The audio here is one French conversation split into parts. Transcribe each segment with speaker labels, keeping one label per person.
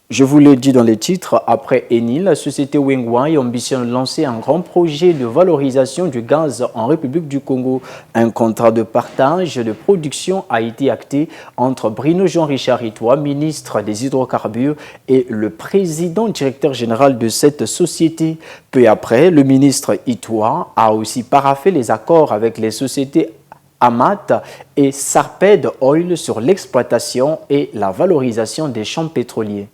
Speaker 1: Je vous l'ai dit dans les titres, après Eni, la société Wingwai ambitionne lancer un grand projet de valorisation du gaz en République du Congo. Un contrat de partage de production a été acté entre Bruno Jean-Richard Itoa, ministre des Hydrocarbures, et le président directeur général de cette société. Peu après, le ministre Itoa a aussi paraphé les accords avec les sociétés Amat et Sarped Oil sur l'exploitation et la valorisation des champs pétroliers.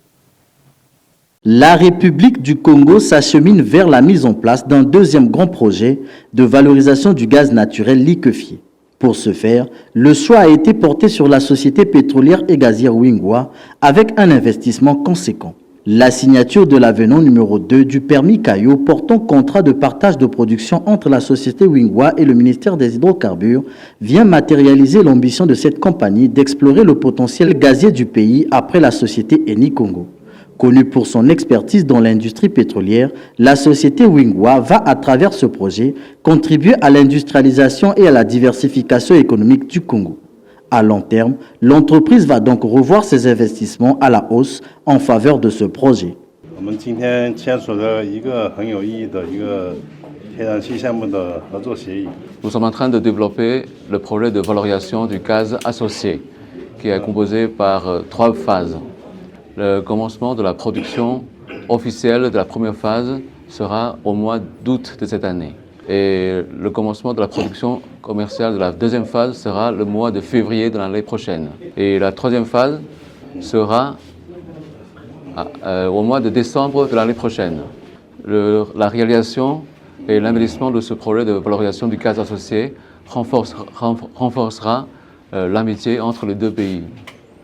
Speaker 2: La République du Congo s'achemine vers la mise en place d'un deuxième grand projet de valorisation du gaz naturel liquéfié. Pour ce faire, le choix a été porté sur la société pétrolière et gazière Wingwa avec un investissement conséquent. La signature de l'avenant numéro 2 du permis Caillot portant contrat de partage de production entre la société Wingwa et le ministère des Hydrocarbures vient matérialiser l'ambition de cette compagnie d'explorer le potentiel gazier du pays après la société Eni Congo. Connue pour son expertise dans l'industrie pétrolière, la société Wingwa va, à travers ce projet, contribuer à l'industrialisation et à la diversification économique du Congo. À long terme, l'entreprise va donc revoir ses investissements à la hausse en faveur de ce projet.
Speaker 3: Nous sommes en train de développer le projet de valorisation du gaz associé, qui est composé par 3 phases. Le commencement de la production officielle de la première phase sera au mois d'août de cette année. Et le commencement de la production commerciale de la deuxième phase sera le mois de février de l'année prochaine. Et la troisième phase sera au mois de décembre de l'année prochaine. La réalisation et l'investissement de ce projet de valorisation du gaz associé renforcera l'amitié entre les deux pays.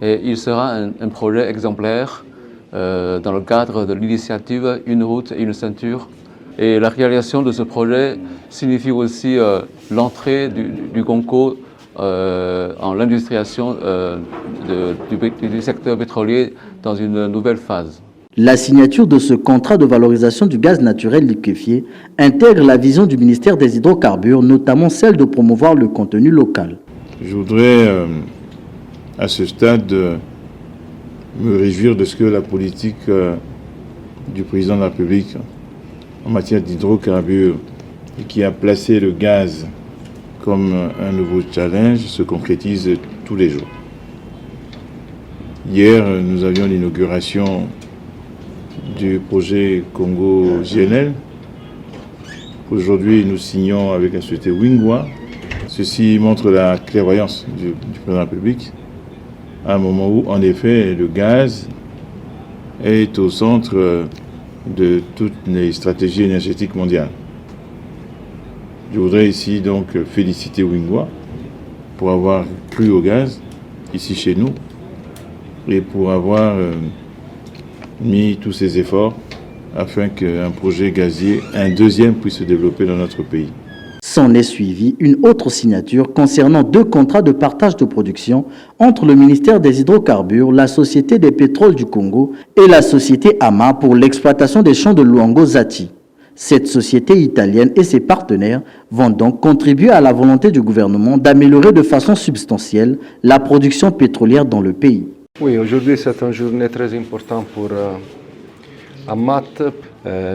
Speaker 3: Et il sera un projet exemplaire dans le cadre de l'initiative Une route et une ceinture. Et la réalisation de ce projet signifie aussi l'entrée du Congo en l'industrialisation du secteur pétrolier dans une nouvelle phase.
Speaker 2: La signature de ce contrat de valorisation du gaz naturel liquéfié intègre la vision du ministère des Hydrocarbures, notamment celle de promouvoir le contenu local.
Speaker 4: Je voudrais à ce stade me réjouir de ce que la politique du président de la République en matière d'hydrocarbures et qui a placé le gaz comme un nouveau challenge se concrétise tous les jours. Hier, nous avions l'inauguration du projet Congo-GNL. Aujourd'hui, nous signons avec la société Wingwa. Ceci montre la clairvoyance du président de la République à un moment où, en effet, le gaz est au centre de toutes les stratégies énergétiques mondiales. Je voudrais ici donc féliciter Wingwa pour avoir cru au gaz ici chez nous et pour avoir mis tous ses efforts afin qu'un projet gazier, un deuxième, puisse se développer dans notre pays.
Speaker 2: S'en est suivi une autre signature concernant 2 contrats de partage de production entre le ministère des Hydrocarbures, la Société des pétroles du Congo et la société AMA pour l'exploitation des champs de Luango Zati. Cette société italienne et ses partenaires vont donc contribuer à la volonté du gouvernement d'améliorer de façon substantielle la production pétrolière dans le pays.
Speaker 5: Oui, aujourd'hui c'est une journée très importante pour Amat.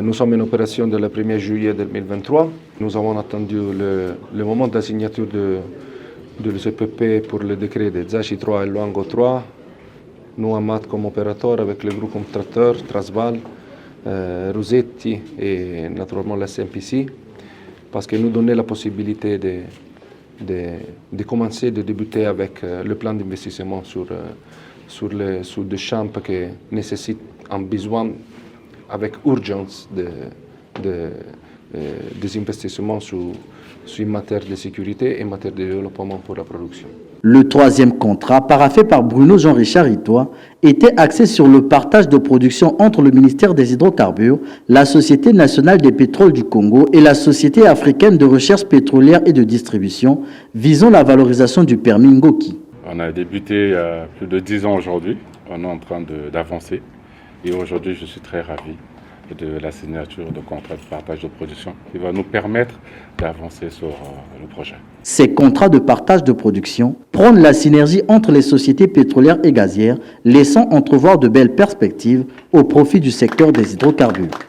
Speaker 5: Nous sommes en opération le 1er juillet 2023. Nous avons attendu le moment de la signature de l'EPP pour le décret de Zachi 3 et Luango 3. Nous, Amat, comme opérateur, avec le groupe contracteur, Transval, Rosetti et naturellement la SMPC, parce que nous donnait la possibilité de commencer, de débuter avec le plan d'investissement sur des champs qui nécessitent un besoin avec urgence des investissements sur une matière de sécurité et en matière de développement pour la production.
Speaker 2: Le 3e contrat, paraphé par Bruno Jean-Richard Itoa, était axé sur le partage de production entre le ministère des Hydrocarbures, la Société nationale des pétroles du Congo et la Société africaine de recherche pétrolière et de distribution, visant la valorisation du permis Ngoki.
Speaker 6: On a débuté il y a plus de 10 ans aujourd'hui, on est en train d'avancer et aujourd'hui je suis très ravi de la signature de contrats de partage de production qui va nous permettre d'avancer sur le projet.
Speaker 2: Ces contrats de partage de production prônent la synergie entre les sociétés pétrolières et gazières, laissant entrevoir de belles perspectives au profit du secteur des hydrocarbures.